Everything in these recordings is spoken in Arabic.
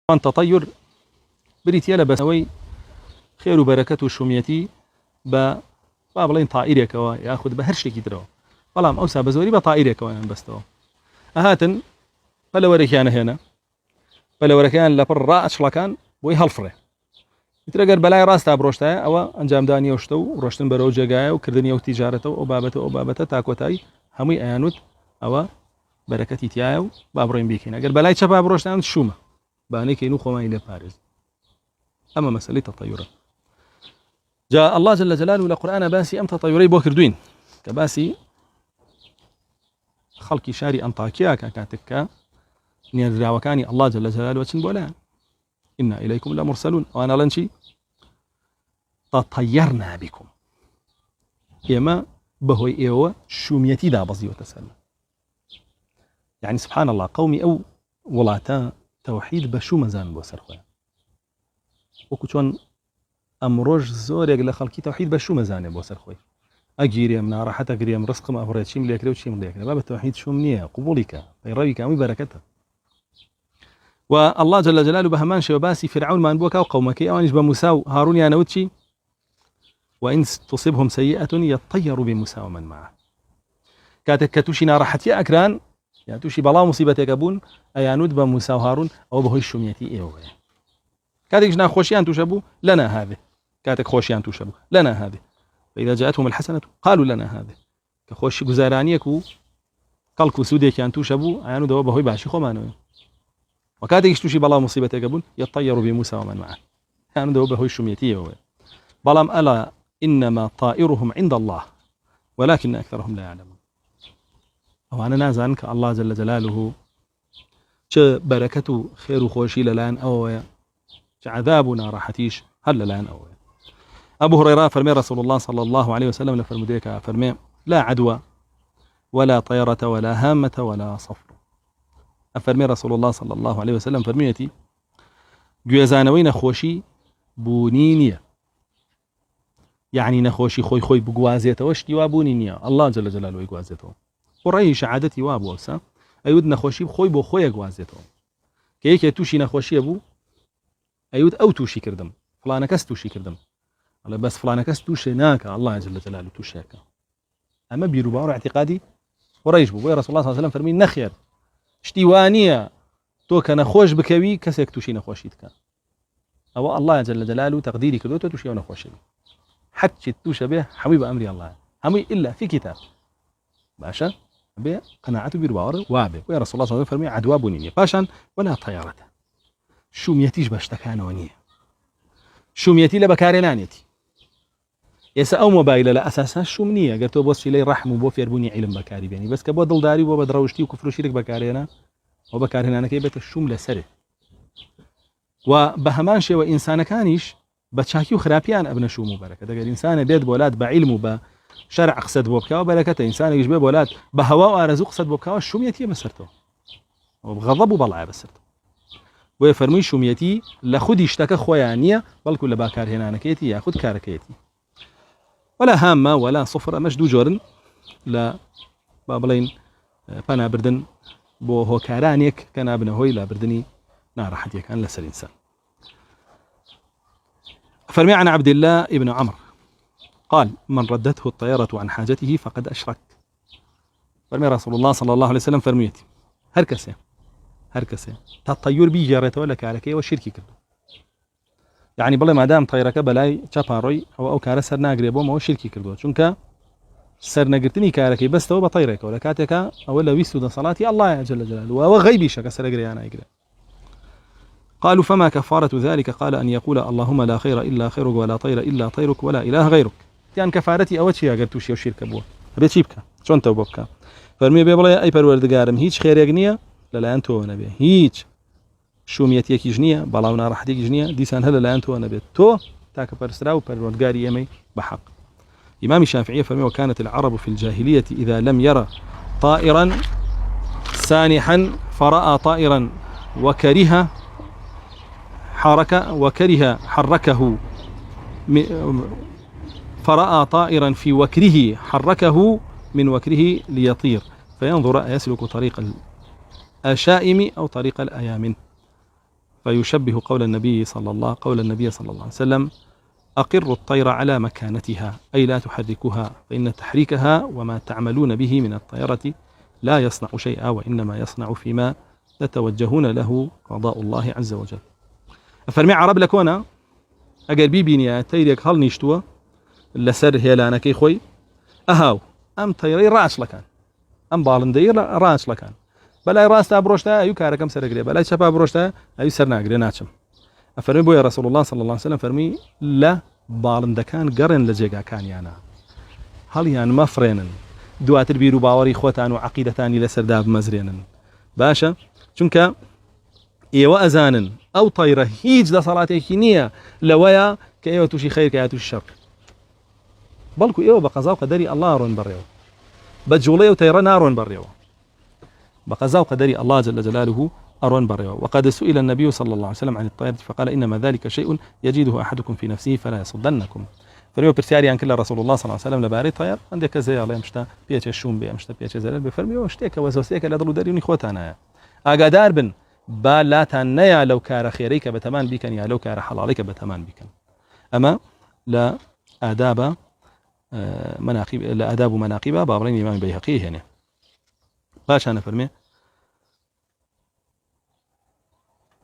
طبعا تطير بریتە لە بەسەوەی خێر و بەرەکەت و شومیەتی با بڵێن تائیرێکەوە یاخود بە هەر شتێکی ترەوە، بەڵام ئەوسا بە زۆری بە تائیرێکەوەیان بەستەوە. ئەهاتن پەلەوەرێکیان هێنا، پەلەوەرەکەیان لەپڕ ڕائەچڵەکان بۆی هەڵفڕێ. ئیتر ئەگەر بەلای ڕاستا بڕۆشتایە ئەوە ئەنجامدانی ئەو شتە و ڕۆشتن بەرەو جێگایە و کردنی ئەو تیجارەتەوە ئەو بابەتە تا کۆتایی هەمووی ئەیانوت ئەوە بەرەکەتی تایە و با بڕۆین بیکەین. ئەگەر بەلای چەپا بڕۆشتان شومە بانەیەکەین و خۆمانی لێ پارێز. ئەمە مەسەلەی تەطەیورە. جاء الله جل جلاله لقرآن باسي أم تطيري بو كردوين كباسي خلقي شاري أنطاكيا كاتكا نيردراوكاني الله جل جلاله وچن بولان إنا إليكم لمرسلون وأنا لنشي تطيرنا بكم إما بهوي إيوه شوميتي دا بزي وتسلم. يعني سبحان الله قومي أو ولاتا توحيد بشو مزان بو سرخوان وكو چون ئەمڕۆژ زۆرێک لە خەڵکی تەوحید بە شو مەزانێ بۆ سەرخۆی ئەگیرێم ناڕەحەت ئەگرێم ڕزقم ئەبڕێ چیم لێکرێ و چیم لێکرێ با بە تەوحید شوم نییە قبوڵیکە پەیڕەوی کامی بەرەکەتە. و الله جل جلاله بە هەمان شێوە باسی فرعونمان بووە و قەومەکەی ئەوانیش بە موسا و هاڕونیانەوت چی وإن تصبهم سيئة يطيروا بموسى ومن معه. کاتێک کە تووشی ناڕەحەتی ئەکران یا تووشی بەڵاو موسیبەتێکە بوون ئەیانوت بە موسا و هاڕون ئەوە بەهۆی شومیەتی ئێوەیە. كاتك جنا خوشيان تشبو لنا هذه كاتك خوشيان تشبو لنا هذه فإذا جاءتهم الحسنة قالوا لنا هذه كخوش جزارانيكو قالكو سوديك أن تشبو عيانو دوابه هوي باشي خمانو وكاتك يشتوشي بلا مصيبة يقبون يطيروا بموسى ومن معه عيانو دوابه هوي شميتية بلام ألا إنما طائرهم عند الله ولكن أكثرهم لا يعلمون. وأنا نازان كالله جل جلاله ش بركته خير خوشي للان أوه عذابنا راحتيش هل الآن أول. أبو هريرة فرمي رسول الله صلى الله عليه وسلم لفرمديك فرمي لا عدوى ولا طيرة ولا هامة ولا صفر. أفرمي رسول الله صلى الله عليه وسلم فرميتي جوزانوين خوشي بونينية يعني نخوشي خوي بقوازيته وشتي وابونينية الله جل جلاله يقوازيته ورأي شعادتي وابو أوسا أيود نخوشي بخوي بخوي يقوازيته كيك توشي نخوشي أبو أيود أو توشي كردم فلانة كس توشي كردم الله بس فلانة كس توشي ناكا الله جل جلاله توشيكا. أما بيروبار اعتقادي وريش بو رسول الله صلى الله عليه وسلم فرمي نخير اشتوانية تو كان خوش بكوي كسيك توشي نخوشيتك أو الله جل جلاله تقديري كدو توشي ونخوشي حتى توشي به حبيب أمري الله همي إلا في كتاب باشا به قناعته بيروبار وابه ويا رسول الله صلى الله عليه وسلم فرمي عدوى بنيني باشا ولا طيارته شومیەتیش بەشتەکانەوە نییە شومیەتی لە بەکارهێنانێتی ئێستا ئەو مۆبایلە لە ئەساسا شوم نییە گەر تۆ بۆ سیلەی ڕەحم و بۆ فێربوونی عیلم بەکاری بێنی بەس کە بۆ دڵداری بۆ بە دڕەوشتی و کوفر و شیرک بەکارهێنا ئەو بەکارهێنانەکەی بێتە شوم لەسەرێ و بە هەمان شێوە ئینسانەکانیش بە چاکی و خراپیان ئەبنە شوم و بەرەکەت. ئەگەر ئینسانە بێت بۆلات بە عیلم و بە شەرع قسەت بۆ بکەوە بەرەکەتە ئینسانێکیش بێ بۆلات بە هەوا و ئارەزوو قسەت بۆ بکەوە شومیەتیە بەسەرتەوە و غەضەب و بەڵایە بەسەرتەوە. بۆیە فەرمووی شومیەتی لە خودی شتەکە خۆیان نییە بەڵکو لە باکارهێنانەکەیەتی یاخود کارەکەیەتی. ولا هامە ولا سفر ئەمەش دوو جۆرن لە با بڵێن پەنابردن بۆ هۆکارانێک کە نابنە هۆی لابردنی ناڕەحەتیەکان لەسەر ئینسان. فرمي عن عبد الله ابن عمرو قال من ردته الطيارة عن حاجته فقد أشرك. فرمي رسول الله صلى الله عليه وسلم فرميتي هر کەسێ تا تەیور بیگێڕێتەوە لە کارەکەیەوە شیرکی کردو. یعنی بڵێ مادام تەیرەکە بەلای چەپاڕۆی ئەو کارە سەر ناگرێ بۆمەوە شیرکی کردووە چونکە سەرنەگرتنی کارەکەی بەستەوە بە تەیرێکەوە لە کاتێکە ئەوە لە ویست و دەسەڵاتی ئەڵڵایە جەل جەلالوه وەوە غەیبیشە کە سەرەگرێ یان ناگرێ. قالوا فما كفارة ذلك قال أن يقول اللهم لا خير إلا خيرك ولا طير إلا طيرك ولا إله غيرك. يعني كفارتي أو شيء أجر توشي وشيرك بوه بيت شيبك شون توبك فرمي بيبلا أي پروردگارم هیچ خيرێک نییە لەلایەن تۆ نەبێ هیچ شومیەتێکیش نییە بەڵاو ناڕەحەتێکیش نییە دیسان هەر لەلایەن تۆ نەبێت تۆ تاکە پەرسترا و پەروەردگاری ئێمەی بەحەق. إمام الشافعي فرمي وكانت العرب في الجاهلية إذا لم يرى طائرا سانحا فرأى طائرا وكره حركه فرأى طائرا في وكره حركه من وكره ليطير فينظر أيسلك طريق الأشائم أو طريق الأيامن. فيشبه قول النبي صلى الله عليه وسلم: أقروا الطير على مكانتها، أي لا تحركها، فإن تحريكها وما تعملون به من الطيرة لا يصنع شيئا، وإنما يصنع فيما تتوجهون له قضاء الله عز وجل. فرمي عرب لكونا أجر بيبيني تيرك هل نشتوه لسر هيلانا كي خوي أهاو أم طيري راس لكان أم بالندير راس لكان بلا راس تابروشتا أيو كاركم سرقري بلا شباب بروشتا أيو سرنا قري ناتشم. أفرمي بو يا رسول الله صلى الله عليه وسلم فرمي لا بالندكان قرن لجيقا كان يانا هل يعني مفرينن دواتر بيرو باوري خوتان وعقيدتان لسر داب مزرينن باشا چونك ايوا ازانن او طيره هيج دا صلاتي نيه لويا كايوا توشي خير كايوا توشي شر بلكو ايوا بقضاء قدري الله رون بريو بجوليه وتيره نارون بريو بقضاء قدري الله جل جلاله أرون بريو. وقد سئل النبي صلى الله عليه وسلم عن الطيرة فقال: إنما ذلك شيء يجده أحدكم في نفسه فلا يصدنكم. فرمي برسياري عن كل رسول الله صلى الله عليه وسلم لباري طير عندك زي الله مشتا بيتش الشوم بي مشتا بيتش زلال بفرمي واشتيك وزوسيك لا ضلوا داريوني خوتانا اقادار بن بالاتان نيا لو كار خيريك بتمان بيكن يا لو كار حلاليك بتمان بيكن. اما لا آداب مناقب لا آداب مناقبها بابرين الإمام البيهقي هنا باش أنا فرمي: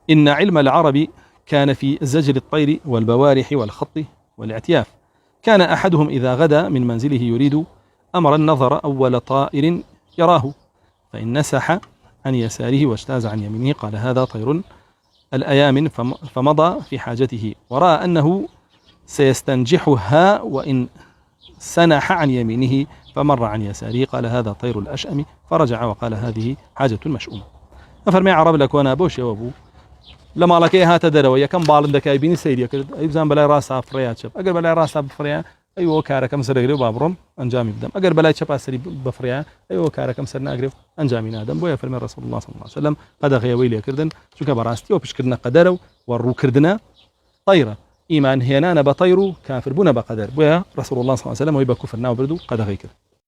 إن علم العرب كان في زجر الطير والبوارح والخط والاعتياف. كان أحدهم إذا غدا من منزله يريد أمر النظر أول طائر يراه، فإن نسح عن يساره واجتاز عن يمينه قال: هذا طير الأيامن، فمضى في حاجته ورأى أنه سيستنجحها، وإن سنح عن يمينه فمر عن يساره قال: هذا طير الأشأم، فرجع وقال: هذه حاجة مشؤومة. أفرمي عرب لك وانا بوش يا أبو لما لك هات دروية كم بالندك يبيني سيدي كرد أيبزان بلا راسها فريات شب أجر بلا راسها بفريا أيوة كارا كم سر أجرب بابرم أنجامي بدم أجر بلا شب أسري بفريا أيوة كارا كم سرنا أجرب أنجامي نادم بويا فرمي رسول الله صلى الله عليه وسلم قد غيا ويلي كردن شو كبراستي وبش كردنا قدروا ورو كردنا طيرة إيمان هنا بطيرو كافر بنا بقدر بويا رسول الله صلى الله عليه وسلم ويبقى كفرنا وبردو قد غيكر.